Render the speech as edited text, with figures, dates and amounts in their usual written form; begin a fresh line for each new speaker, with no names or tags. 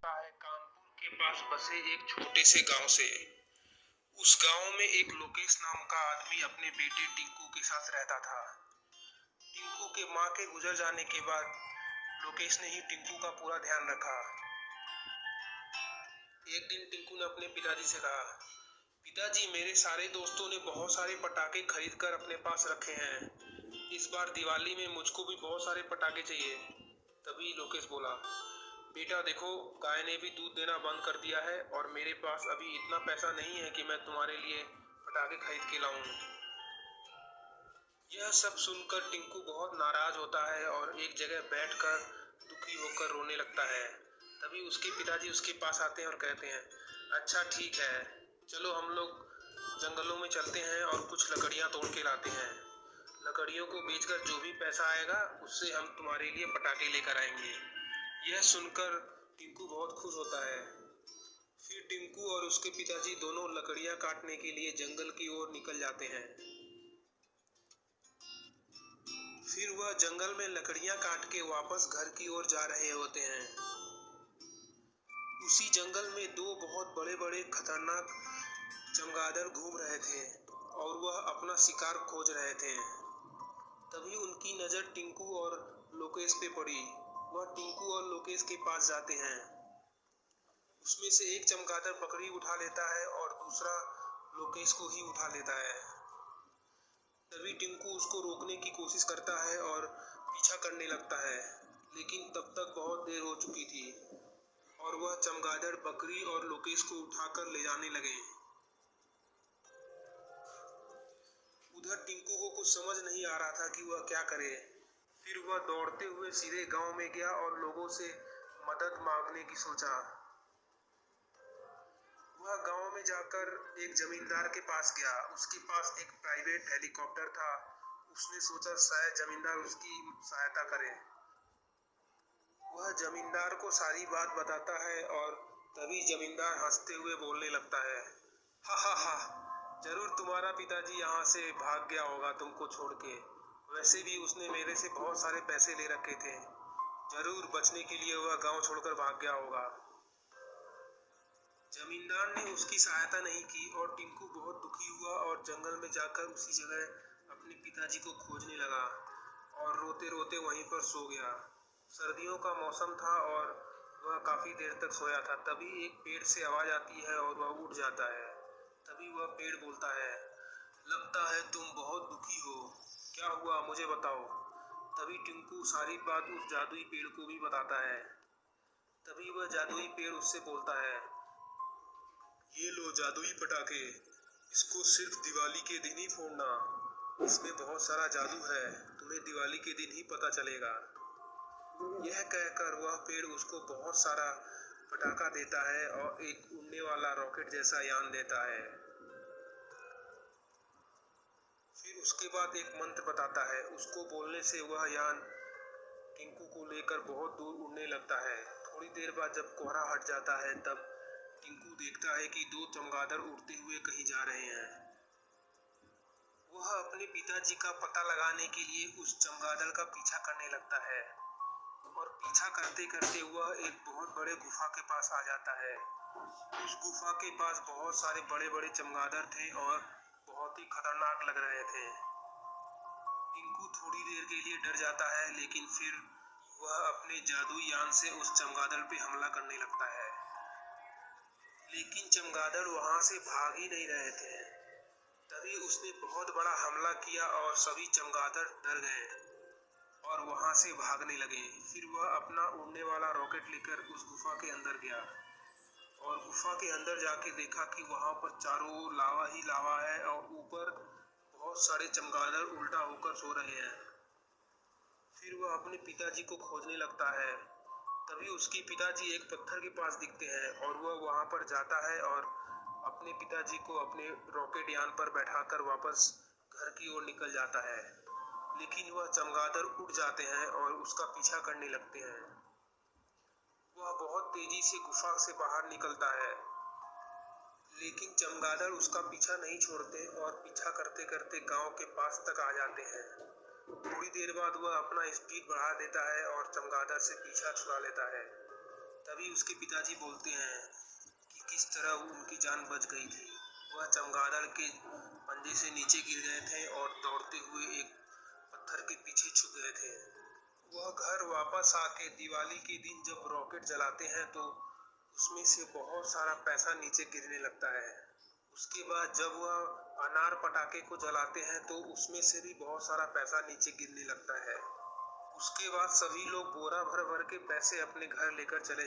होता है कानपुर के पास बसे एक छोटे से गांव से। उस गांव में एक लोकेश नाम का आदमी अपने बेटे टिंकू के साथ रहता था। टिंकू के मां के गुजर जाने के बाद लोकेश ने ही टिंकू का पूरा ध्यान रखा। एक दिन टिंकू ने अपने पिताजी से कहा, पिताजी, मेरे सारे दोस्तों ने बहुत सारे पटाखे खरीद कर अपने पास रखे हैं। इस बार दिवाली में मुझको भी बहुत सारे पटाखे चाहिए। तभी लोकेश बोला, बेटा देखो, गाय ने भी दूध देना बंद कर दिया है और मेरे पास अभी इतना पैसा नहीं है कि मैं तुम्हारे लिए पटाखे खरीद के लाऊं। यह सब सुनकर टिंकू बहुत नाराज होता है और एक जगह बैठकर दुखी होकर रोने लगता है। तभी उसके पिताजी उसके पास आते हैं और कहते हैं, अच्छा ठीक है, चलो हम लोग जंगलों में चलते हैं और कुछ लकड़ियां तोड़ के लाते हैं। लकड़ियों को बेचकर जो भी पैसा आएगा उससे हम तुम्हारे लिए पटाखे लेकर आएंगे। यह सुनकर टिंकू बहुत खुश होता है। फिर टिंकू और उसके पिताजी दोनों लकड़ियां काटने के लिए जंगल की ओर निकल जाते हैं। फिर वह जंगल में लकड़ियां काट के वापस घर की ओर जा रहे होते हैं। उसी जंगल में दो बहुत बड़े बड़े खतरनाक चमगादड़ घूम रहे थे और वह अपना शिकार खोज रहे थे। तभी उनकी नजर टिंकू और लोकेश पे पड़ी। वह टिंकू और लोकेश के पास जाते हैं। उसमें से एक चमगादड़ बकरी उठा लेता है और दूसरा लोकेश को ही उठा लेता है। तभी टिंकू उसको रोकने की कोशिश करता है और पीछा करने लगता है, लेकिन तब तक बहुत देर हो चुकी थी और वह चमगादड़ बकरी और लोकेश को उठाकर ले जाने लगे। उधर टिंकू को कुछ समझ नहीं आ रहा था कि वह क्या करे। फिर वह दौड़ते हुए सीधे गांव में गया और लोगों से मदद मांगने की सोचा। वह गांव में जाकर एक जमींदार के पास गया। उसके पास एक प्राइवेट हेलीकॉप्टर था। उसने सोचा शायद जमींदार उसकी सहायता करे। वह जमींदार को सारी बात बताता है और तभी जमींदार हंसते हुए बोलने लगता है, हा हा हा, जरूर तुम्हारा पिताजी यहाँ से भाग गया होगा तुमको छोड़ के। वैसे भी उसने मेरे से बहुत सारे पैसे ले रखे थे। जरूर बचने के लिए वह गांव छोड़कर भाग गया होगा। जमींदार ने उसकी सहायता नहीं की और टिंकू बहुत दुखी हुआ और जंगल में जाकर उसी जगह अपने पिताजी को खोजने लगा और रोते रोते वहीं पर सो गया। सर्दियों का मौसम था और वह काफी देर तक सोया था। तभी एक पेड़ से आवाज आती है और वह उठ जाता है। तभी वह पेड़ बोलता है, लगता है तुम बहुत दुखी हो, क्या हुआ मुझे बताओ। तभी टिंकू सारी बात उस जादुई पेड़ को भी बताता है। तभी वह जादुई पेड़ उससे बोलता है, ये लो जादुई पटाखे, इसको सिर्फ दिवाली के दिन ही फोड़ना। इसमें बहुत सारा जादू है, तुम्हें दिवाली के दिन ही पता चलेगा। यह कहकर वह पेड़ उसको बहुत सारा पटाखा देता है और एक उड़ने वाला रॉकेट जैसा यान देता है। फिर उसके बाद एक मंत्र बताता है। उसको बोलने से वह यान टिंकू को लेकर बहुत दूर उड़ने लगता है। थोड़ी देर बाद जब कोहरा हट जाता है तब टिंकू देखता है कि दो चमगादड़ उड़ते हुए कहीं जा रहे हैं। वह अपने पिताजी का पता लगाने के लिए उस चमगादड़ का पीछा करने लगता है और पीछा करते करते वह एक बहुत बड़े गुफा के पास आ जाता है। उस गुफा के पास बहुत सारे बड़े बड़े चमगादड़ थे और बहुत ही खतरनाक लग रहे थे। टिंकू थोड़ी देर के लिए डर जाता है, लेकिन फिर वह अपने जादुई यान से उस चमगादड़ पे हमला करने लगता है। लेकिन चमगादड़ वहां से भाग ही नहीं रहे थे। तभी उसने बहुत बड़ा हमला किया और सभी चमगादड़ डर गए और वहां से भागने लगे। फिर वह अपना उड़ने वाला रॉकेट लेकर उस गुफा के अंदर गया और गुफा के अंदर जाके देखा कि वहां पर चारों ओर लावा ही लावा है और ऊपर बहुत सारे चमगादड़ उल्टा होकर सो रहे हैं। फिर वह अपने पिताजी को खोजने लगता है। तभी उसके पिताजी एक पत्थर के पास दिखते हैं और वह वहां पर जाता है और अपने पिताजी को अपने रॉकेट यान पर बैठाकर वापस घर की ओर निकल जाता है। लेकिन वह चमगादड़ उड़ जाते हैं और उसका पीछा करने लगते हैं। वह बहुत तेजी से गुफा से बाहर निकलता है, लेकिन चमगादड़ उसका पीछा नहीं छोड़ते और पीछा करते करते गांव के पास तक आ जाते हैं। थोड़ी देर बाद वह अपना स्पीड बढ़ा देता है और चमगादड़ से पीछा छुड़ा लेता है। तभी उसके पिताजी बोलते हैं कि किस तरह उनकी जान बच गई थी। वह चमगादड़ के पंजे से नीचे गिर गए थे और दौड़ते हुए एक पत्थर के पीछे छुप गए थे। वह घर वापस आके दिवाली के दिन जब रॉकेट जलाते हैं तो उसमें से बहुत सारा पैसा नीचे गिरने लगता है। उसके बाद जब वह अनार पटाखे को जलाते हैं तो उसमें से भी बहुत सारा पैसा नीचे गिरने लगता है। उसके बाद सभी लोग बोरा भर भर के पैसे अपने घर लेकर चले